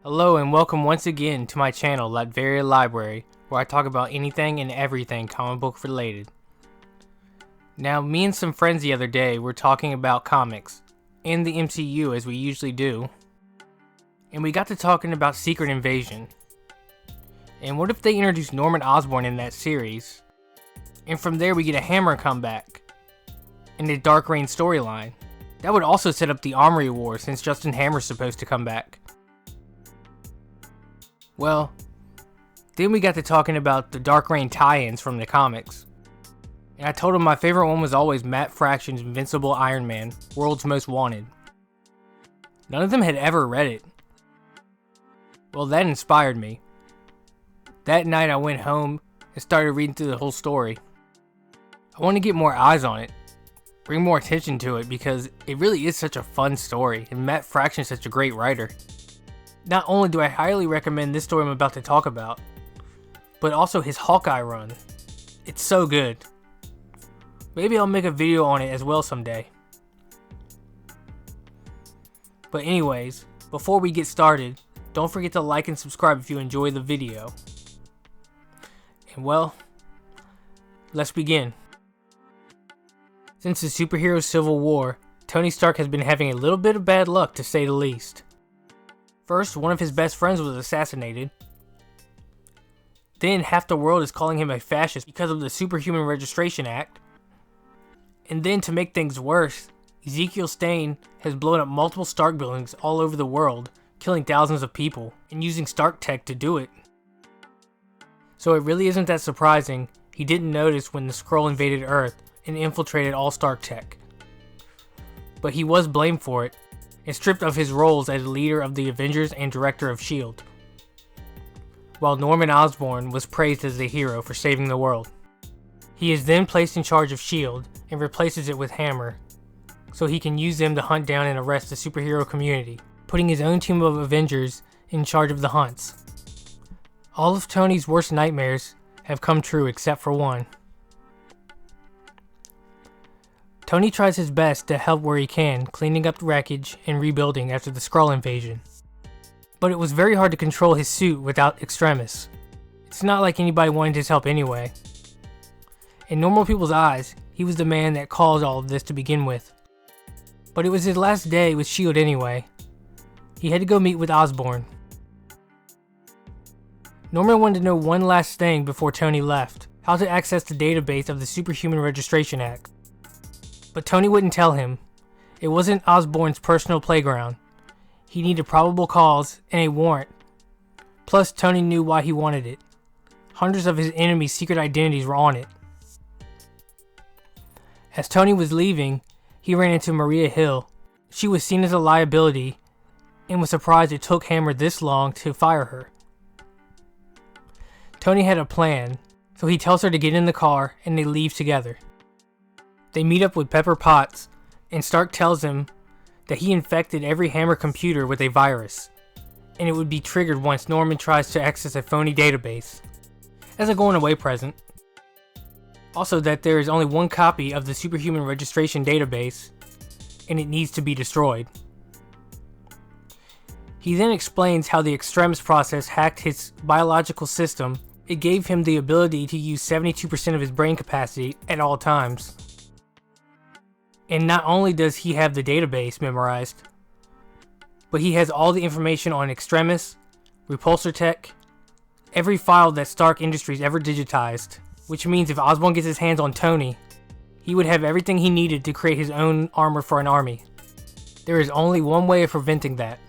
Hello and welcome once again to my channel, Latveria Library, where I talk about anything and everything comic book related. Now, me and some friends the other day were talking about comics, and the MCU as we usually do, and we got to talking about Secret Invasion. And what if they introduced Norman Osborn in that series? And from there we get a Hammer comeback, and the Dark Reign storyline. That would also set up the Armory War since Justin Hammer's supposed to come back. Well, then we got to talking about the Dark Reign tie-ins from the comics. And I told him my favorite one was always Matt Fraction's Invincible Iron Man, World's Most Wanted. None of them had ever read it. Well, that inspired me. That night I went home and started reading through the whole story. I want to get more eyes on it, bring more attention to it, because it really is such a fun story, and Matt Fraction is such a great writer. Not only do I highly recommend this story I'm about to talk about, but also his Hawkeye run. It's so good. Maybe I'll make a video on it as well someday. But anyways, before we get started, don't forget to like and subscribe if you enjoy the video. And well, let's begin. Since the superhero Civil War, Tony Stark has been having a little bit of bad luck, to say the least. First, one of his best friends was assassinated. Then, half the world is calling him a fascist because of the Superhuman Registration Act. And then, to make things worse, Ezekiel Stane has blown up multiple Stark buildings all over the world, killing thousands of people, and using Stark tech to do it. So it really isn't that surprising he didn't notice when the Skrull invaded Earth and infiltrated all Stark tech. But he was blamed for it, and stripped of his roles as leader of the Avengers and director of S.H.I.E.L.D., while Norman Osborn was praised as the hero for saving the world. He is then placed in charge of S.H.I.E.L.D. and replaces it with Hammer, so he can use them to hunt down and arrest the superhero community, putting his own team of Avengers in charge of the hunts. All of Tony's worst nightmares have come true except for one. Tony tries his best to help where he can, cleaning up the wreckage and rebuilding after the Skrull invasion. But it was very hard to control his suit without Extremis. It's not like anybody wanted his help anyway. In normal people's eyes, he was the man that caused all of this to begin with. But it was his last day with S.H.I.E.L.D. anyway. He had to go meet with Osborn. Norman wanted to know one last thing before Tony left: how to access the database of the Superhuman Registration Act. But Tony wouldn't tell him. It wasn't Osborn's personal playground. He needed probable cause and a warrant. Plus, Tony knew why he wanted it. Hundreds of his enemies' secret identities were on it. As Tony was leaving, he ran into Maria Hill. She was seen as a liability and was surprised it took Hammer this long to fire her. Tony had a plan, so he tells her to get in the car and they leave together. They meet up with Pepper Potts, and Stark tells him that he infected every Hammer computer with a virus, and it would be triggered once Norman tries to access a phony database, as a going away present. Also that there is only one copy of the Superhuman Registration database, and it needs to be destroyed. He then explains how the Extremis process hacked his biological system. It gave him the ability to use 72% of his brain capacity at all times. And not only does he have the database memorized, but he has all the information on Extremis, Repulsor Tech, every file that Stark Industries ever digitized, which means if Osborn gets his hands on Tony, he would have everything he needed to create his own armor for an army. There is only one way of preventing that.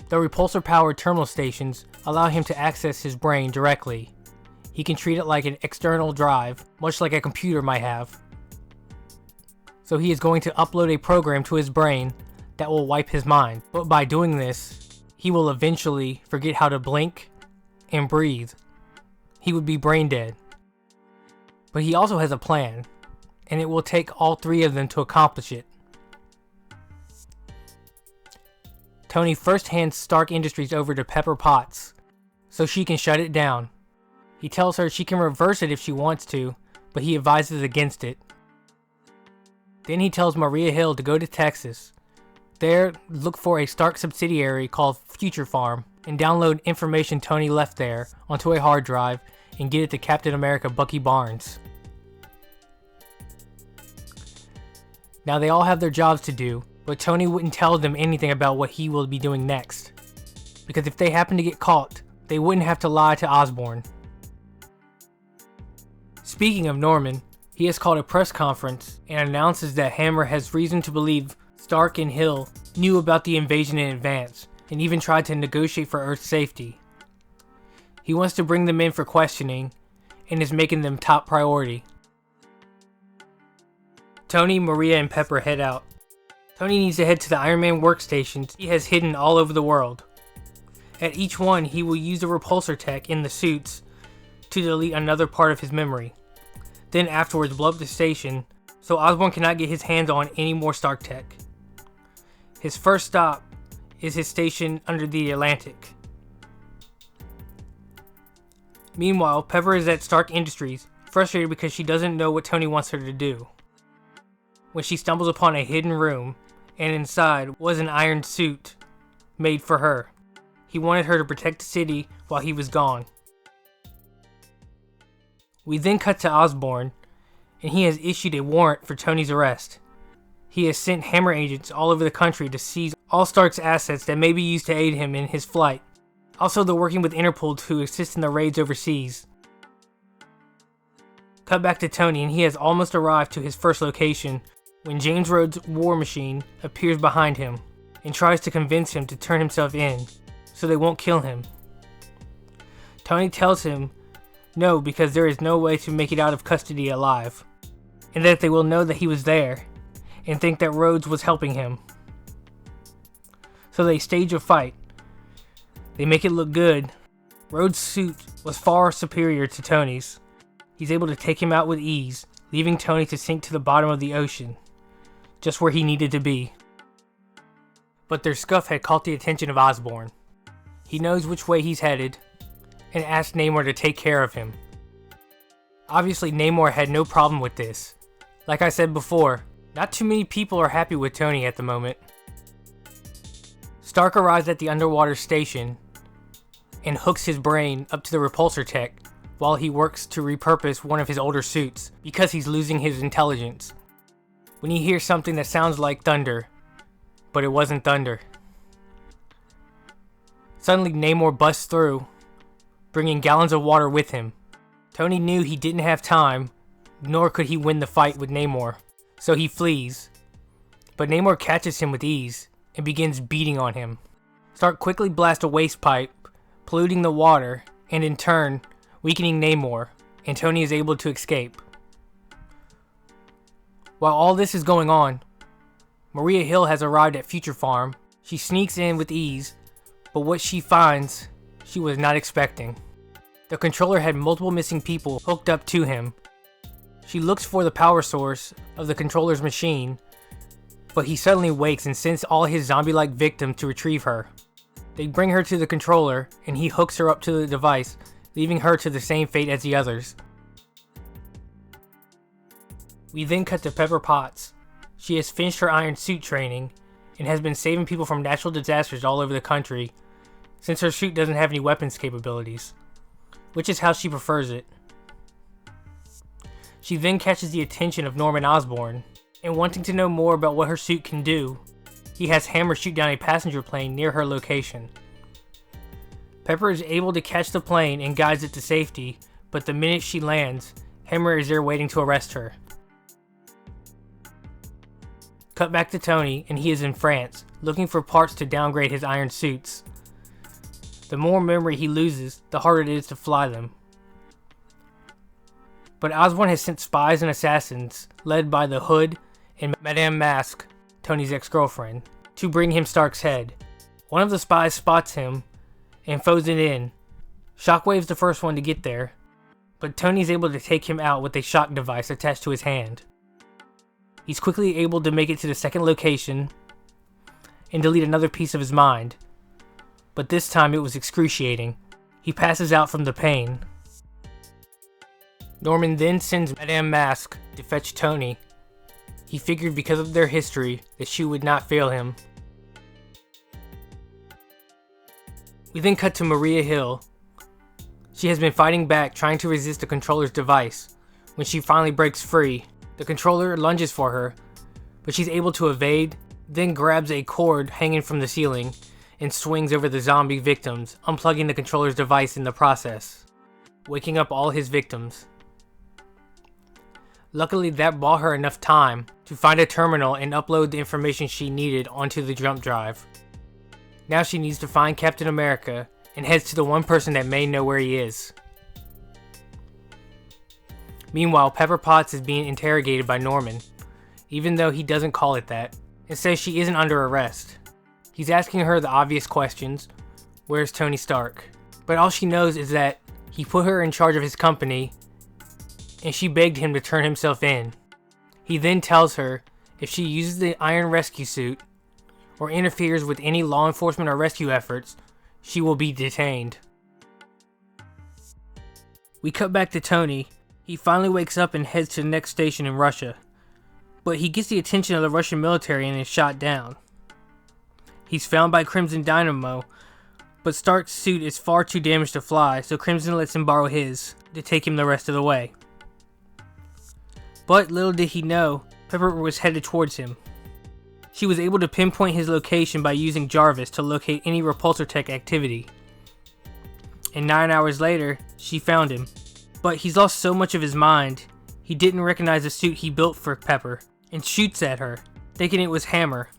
The repulsor-powered terminal stations allow him to access his brain directly. He can treat it like an external drive, much like a computer might have. So he is going to upload a program to his brain that will wipe his mind. But by doing this, he will eventually forget how to blink and breathe. He would be brain dead. But he also has a plan, and it will take all three of them to accomplish it. Tony first hands Stark Industries over to Pepper Potts, so she can shut it down. He tells her she can reverse it if she wants to, but he advises against it. Then he tells Maria Hill to go to Texas There, look for a Stark subsidiary called Future Farm and download information Tony left there onto a hard drive and get it to Captain America Bucky Barnes. Now they all have their jobs to do, but Tony wouldn't tell them anything about what he will be doing next, because if they happen to get caught, they wouldn't have to lie to Osborn. Speaking of Norman, he has called a press conference and announces that Hammer has reason to believe Stark and Hill knew about the invasion in advance and even tried to negotiate for Earth's safety. He wants to bring them in for questioning and is making them top priority. Tony, Maria, and Pepper head out. Tony needs to head to the Iron Man workstations he has hidden all over the world. At each one, he will use the repulsor tech in the suits to delete another part of his memory. Then afterwards blow up the station so Osborn cannot get his hands on any more Stark tech. His first stop is his station under the Atlantic. Meanwhile, Pepper is at Stark Industries, frustrated because she doesn't know what Tony wants her to do, when she stumbles upon a hidden room, and inside was an iron suit made for her. He wanted her to protect the city while he was gone. We then cut to Osborn, and he has issued a warrant for Tony's arrest. He has sent Hammer agents all over the country to seize all Stark's assets that may be used to aid him in his flight. Also, they're working with Interpol to assist in the raids overseas. Cut back to Tony, and he has almost arrived to his first location when James Rhodes' war machine appears behind him and tries to convince him to turn himself in so they won't kill him. Tony tells him no, because there is no way to make it out of custody alive, and that they will know that he was there and think that Rhodes was helping him. So they stage a fight. They make it look good. Rhodes' suit was far superior to Tony's. He's able to take him out with ease, leaving Tony to sink to the bottom of the ocean, just where he needed to be. But their scuff had caught the attention of Osborn. He knows which way he's headed, and asked Namor to take care of him. Obviously, Namor had no problem with this. Like I said before, not too many people are happy with Tony at the moment. Stark arrives at the underwater station and hooks his brain up to the repulsor tech while he works to repurpose one of his older suits because he's losing his intelligence. When he hears something that sounds like thunder, but it wasn't thunder. Suddenly Namor busts through, bringing gallons of water with him. Tony knew he didn't have time, nor could he win the fight with Namor, so he flees. But Namor catches him with ease and begins beating on him. Stark quickly blasts a waste pipe, polluting the water, and in turn, weakening Namor, and Tony is able to escape. While all this is going on, Maria Hill has arrived at Future Farm. She sneaks in with ease, but what she finds, she was not expecting. The controller had multiple missing people hooked up to him. She looks for the power source of the controller's machine, but he suddenly wakes and sends all his zombie-like victims to retrieve her. They bring her to the controller, and he hooks her up to the device, leaving her to the same fate as the others. We then cut to Pepper Potts. She has finished her iron suit training, and has been saving people from natural disasters all over the country, since her suit doesn't have any weapons capabilities, which is how she prefers it. She then catches the attention of Norman Osborn, and wanting to know more about what her suit can do, he has Hammer shoot down a passenger plane near her location. Pepper is able to catch the plane and guides it to safety, but the minute she lands, Hammer is there waiting to arrest her. Cut back to Tony, and he is in France, looking for parts to downgrade his iron suits. The more memory he loses, the harder it is to fly them. But Osborn has sent spies and assassins, led by the Hood and Madame Mask, Tony's ex-girlfriend, to bring him Stark's head. One of the spies spots him and phones it in. Shockwave's the first one to get there, but Tony's able to take him out with a shock device attached to his hand. He's quickly able to make it to the second location and delete another piece of his mind, but this time it was excruciating. He passes out from the pain. Norman then sends Madame Mask to fetch Tony. He figured because of their history that she would not fail him, We then cut to Maria Hill. She has been fighting back, trying to resist the controller's device. When she finally breaks free, the controller lunges for her, but she's able to evade, then grabs a cord hanging from the ceiling and swings over the zombie victims, unplugging the controller's device in the process, waking up all his victims. Luckily, that bought her enough time to find a terminal and upload the information she needed onto the jump drive. Now she needs to find Captain America and heads to the one person that may know where he is. Meanwhile, Pepper Potts is being interrogated by Norman, even though he doesn't call it that, and says she isn't under arrest. He's asking her the obvious questions: where's Tony Stark? But all she knows is that he put her in charge of his company, and she begged him to turn himself in. He then tells her if she uses the Iron Rescue Suit or interferes with any law enforcement or rescue efforts, she will be detained. We cut back to Tony. He finally wakes up and heads to the next station in Russia, but he gets the attention of the Russian military and is shot down. He's found by Crimson Dynamo, but Stark's suit is far too damaged to fly, so Crimson lets him borrow his to take him the rest of the way. But little did he know, Pepper was headed towards him. She was able to pinpoint his location by using Jarvis to locate any repulsor tech activity. And 9 hours later, she found him. But he's lost so much of his mind, he didn't recognize the suit he built for Pepper, and shoots at her, thinking it was Hammer.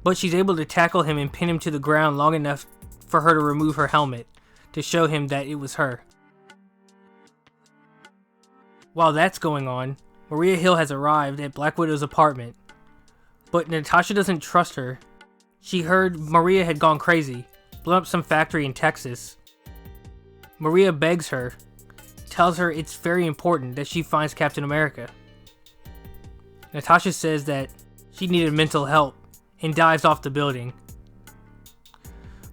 But she's able to tackle him and pin him to the ground long enough for her to remove her helmet, to show him that it was her. While that's going on, Maria Hill has arrived at Black Widow's apartment, but Natasha doesn't trust her. She heard Maria had gone crazy, blown up some factory in Texas. Maria begs her, tells her it's very important that she finds Captain America. Natasha says that she needed mental help and dives off the building.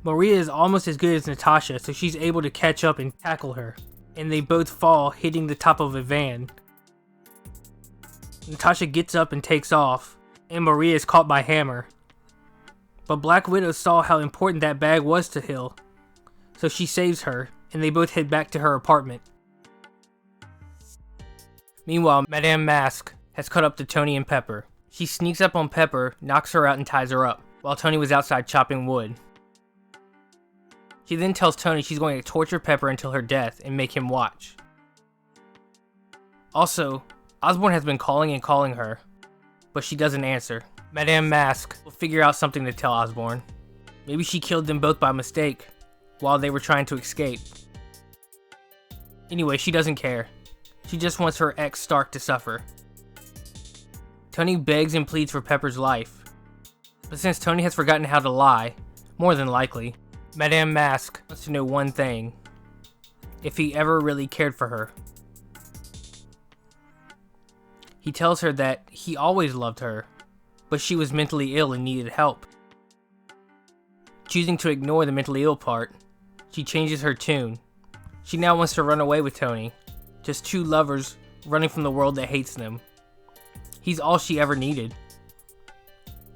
Maria is almost as good as Natasha, so she's able to catch up and tackle her, and they both fall, hitting the top of a van. Natasha gets up and takes off, and Maria is caught by Hammer. But Black Widow saw how important that bag was to Hill, so she saves her, and they both head back to her apartment. Meanwhile, Madame Mask has caught up to Tony and Pepper. She sneaks up on Pepper, knocks her out, and ties her up, while Tony was outside chopping wood. She then tells Tony she's going to torture Pepper until her death and make him watch. Also, Osborn has been calling and calling her, but she doesn't answer. Madame Mask will figure out something to tell Osborn. Maybe she killed them both by mistake while they were trying to escape. Anyway, she doesn't care. She just wants her ex Stark to suffer. Tony begs and pleads for Pepper's life, but since Tony has forgotten how to lie, more than likely, Madame Mask wants to know one thing: if he ever really cared for her. He tells her that he always loved her, but she was mentally ill and needed help. Choosing to ignore the mentally ill part, she changes her tune. She now wants to run away with Tony, just two lovers running from the world that hates them. He's all she ever needed.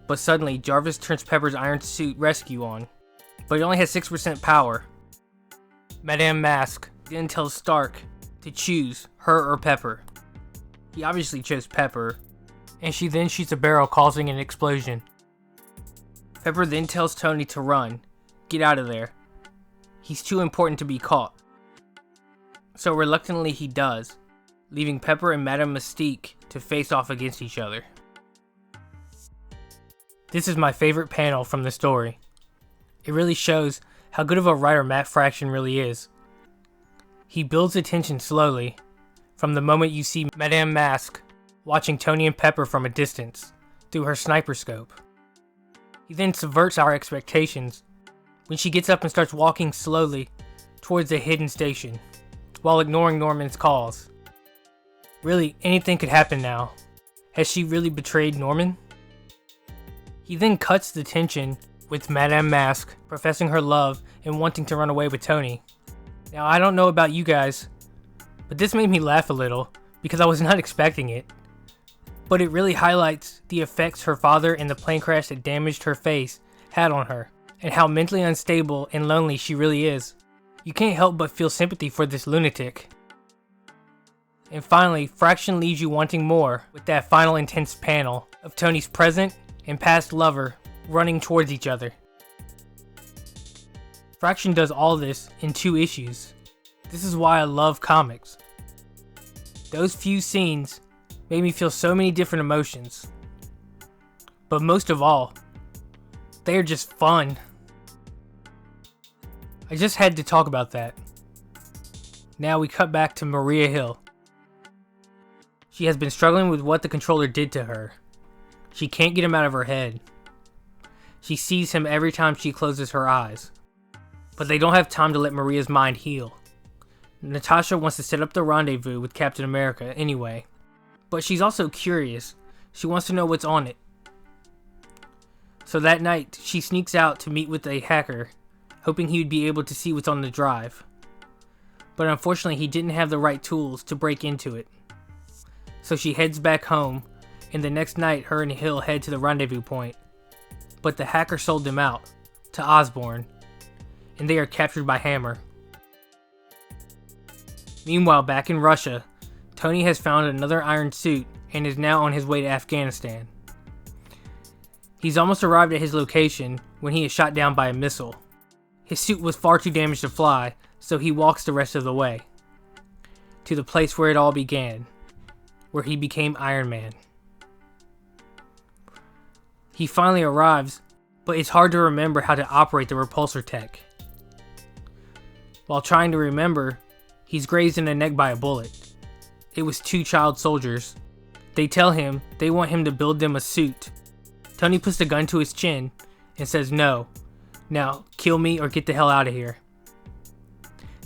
But suddenly, Jarvis turns Pepper's iron suit rescue on, but it only has 6% power. Madame Mask then tells Stark to choose her or Pepper. He obviously chose Pepper, and she then shoots a barrel, causing an explosion. Pepper then tells Tony to run, get out of there. He's too important to be caught. So reluctantly he does, leaving Pepper and Madame Mystique to face off against each other. This is my favorite panel from the story. It really shows how good of a writer Matt Fraction really is. He builds the tension slowly, from the moment you see Madame Mask watching Tony and Pepper from a distance, through her sniper scope. He then subverts our expectations, when she gets up and starts walking slowly towards a hidden station, while ignoring Norman's calls. Really, anything could happen now. Has she really betrayed Norman? He then cuts the tension with Madame Mask professing her love and wanting to run away with Tony. Now, I don't know about you guys, but this made me laugh a little because I was not expecting it. But it really highlights the effects her father and the plane crash that damaged her face had on her. and how mentally unstable and lonely she really is. You can't help but feel sympathy for this lunatic. And finally, Fraction leaves you wanting more with that final intense panel of Tony's present and past lover running towards each other. Fraction does all this in 2 issues. This is why I love comics. Those few scenes made me feel so many different emotions. But most of all, they are just fun. I just had to talk about that. Now we cut back to Maria Hill. She has been struggling with what the controller did to her. She can't get him out of her head. She sees him every time she closes her eyes. But they don't have time to let Maria's mind heal. Natasha wants to set up the rendezvous with Captain America anyway. But she's also curious. She wants to know what's on it. So that night, she sneaks out to meet with a hacker, hoping he would be able to see what's on the drive. But unfortunately, he didn't have the right tools to break into it. So she heads back home, and the next night, her and Hill head to the rendezvous point. But the hacker sold them out to Osborn, and they are captured by Hammer. Meanwhile, back in Russia, Tony has found another iron suit and is now on his way to Afghanistan. He's almost arrived at his location when he is shot down by a missile. His suit was far too damaged to fly, so he walks the rest of the way to the place where it all began, where he became Iron Man. He finally arrives, but it's hard to remember how to operate the repulsor tech. While trying to remember, he's grazed in the neck by a bullet. It was 2 child soldiers. They tell him they want him to build them a suit. Tony puts the gun to his chin and says no. Now, kill me or get the hell out of here.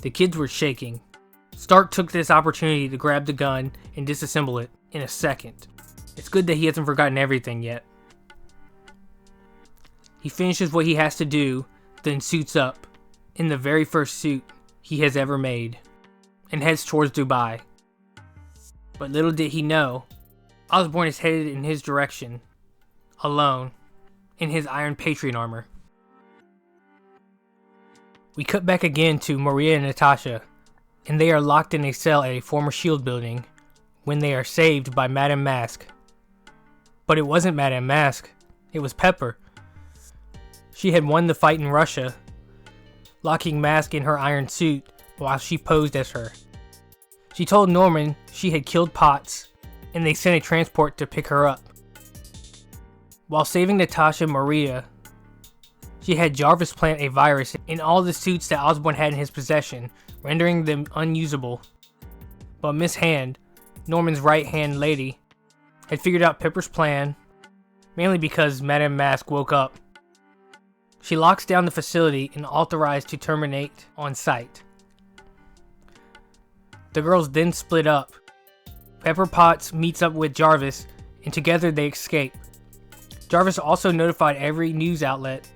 The kids were shaking. Stark took this opportunity to grab the gun and disassemble it in a second. It's good that he hasn't forgotten everything yet. He finishes what he has to do, then suits up, in the very first suit he has ever made, and heads towards Dubai. But little did he know, Osborn is headed in his direction, alone, in his Iron Patriot armor. We cut back again to Maria and Natasha, and they are locked in a cell at a former S.H.I.E.L.D. building when they are saved by Madame Mask. But it wasn't Madame Mask, it was Pepper. She had won the fight in Russia, locking Mask in her iron suit while she posed as her. She told Norman she had killed Potts, and they sent a transport to pick her up. While saving Natasha and Maria, she had Jarvis plant a virus in all the suits that Osborn had in his possession, rendering them unusable. But Miss Hand, Norman's right-hand lady, had figured out Pepper's plan, mainly because Madame Mask woke up. She locks down the facility and authorized to terminate on sight. The girls then split up. Pepper Potts meets up with Jarvis, and together they escape. Jarvis also notified every news outlet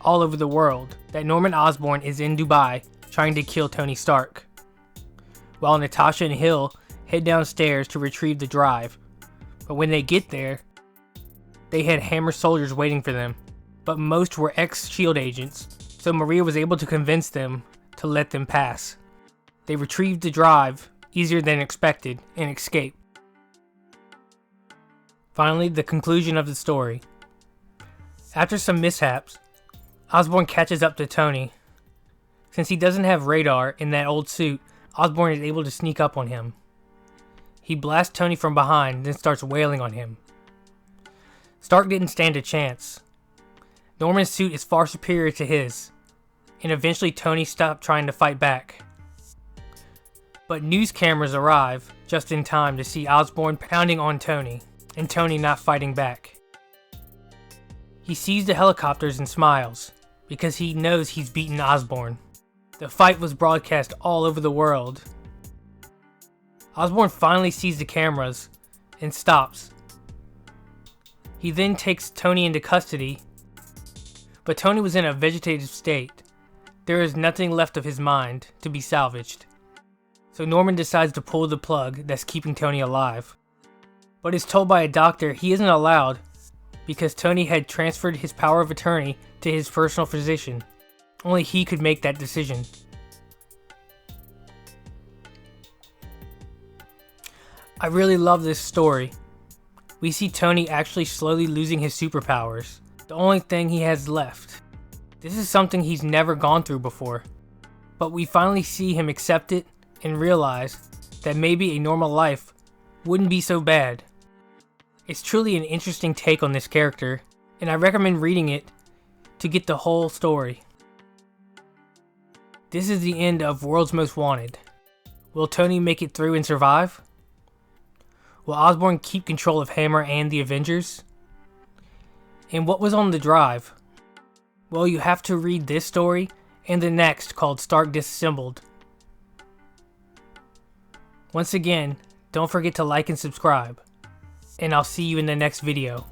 all over the world that Norman Osborn is in Dubai trying to kill Tony Stark, while Natasha and Hill head downstairs to retrieve the drive. But when they get there, they had Hammer soldiers waiting for them, but most were ex-S.H.I.E.L.D. agents, so Maria was able to convince them to let them pass. They retrieved the drive easier than expected and escaped. Finally, the conclusion of the story. After some mishaps, Osborn catches up to Tony. Since he doesn't have radar in that old suit, Osborn is able to sneak up on him. He blasts Tony from behind, then starts wailing on him. Stark didn't stand a chance. Norman's suit is far superior to his, and eventually Tony stopped trying to fight back. But news cameras arrive just in time to see Osborn pounding on Tony, and Tony not fighting back. He sees the helicopters and smiles, because he knows he's beaten Osborn. The fight was broadcast all over the world. Osborn finally sees the cameras and stops. He then takes Tony into custody, but Tony was in a vegetative state. There is nothing left of his mind to be salvaged. So Norman decides to pull the plug that's keeping Tony alive, but is told by a doctor he isn't allowed because Tony had transferred his power of attorney to his personal physician. Only he could make that decision. I really love this story. We see Tony actually slowly losing his superpowers, the only thing he has left. This is something he's never gone through before, but we finally see him accept it and realize that maybe a normal life wouldn't be so bad. It's truly an interesting take on this character, and I recommend reading it to get the whole story. This is the end of World's Most Wanted. Will Tony make it through and survive? Will Osborn keep control of Hammer and the Avengers? And what was on the drive? Well, you have to read this story and the next called Stark Disassembled. Once again, don't forget to like and subscribe, and I'll see you in the next video.